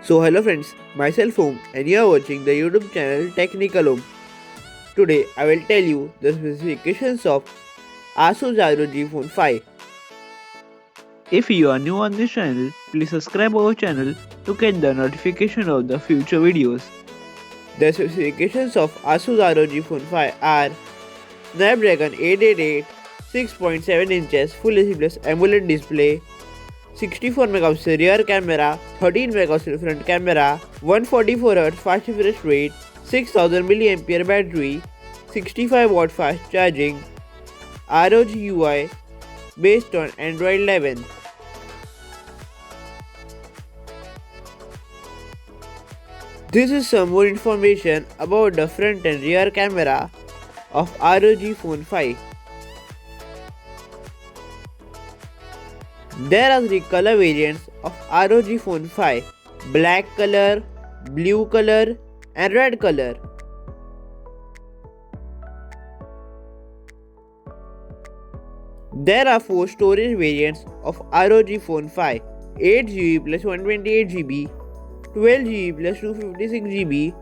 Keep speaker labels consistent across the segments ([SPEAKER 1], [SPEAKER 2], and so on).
[SPEAKER 1] So hello friends, myself Om and you are watching the YouTube channel Technical Om. Today I will tell you the specifications of Asus ROG Phone 5.
[SPEAKER 2] If you are new on this channel, please subscribe our channel to get the notification of the future videos.
[SPEAKER 1] The specifications of Asus ROG Phone 5 are Snapdragon 888, 6.7 inches Full HD Plus AMOLED display, 64 megapixel rear camera, 13 megapixel front camera, 144Hz fast refresh rate, 6000 mAh battery, 65 watt fast charging, ROG UI based on Android 11. This is some more information about the front and rear camera of ROG Phone 5. There are three color variants of ROG Phone 5: black color, blue color and red color. There are four storage variants of ROG Phone 5: 8GB plus 128GB, 12GB plus 256GB,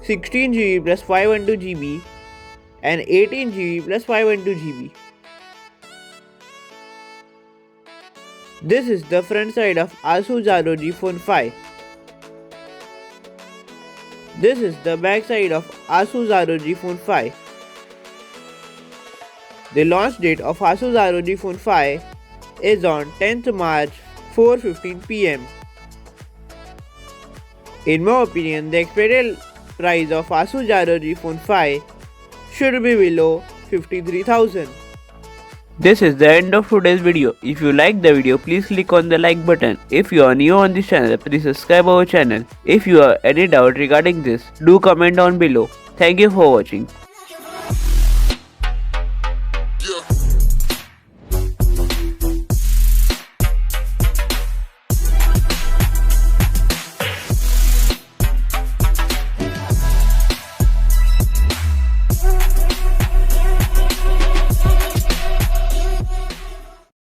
[SPEAKER 1] 16GB plus 512GB and 18GB plus 512GB. This is the front side of Asus ROG Phone 5. This is the back side of Asus ROG Phone 5. The launch date of Asus ROG Phone 5 is on 10th March 4:15 PM. In my opinion, the expected price of Asus ROG Phone 5 should be below 53,000.
[SPEAKER 2] This is the end of today's video. If you like the video, please click on the like button. If you are new on this channel, please subscribe our channel. If you have any doubt regarding this, do comment down below. Thank you for watching.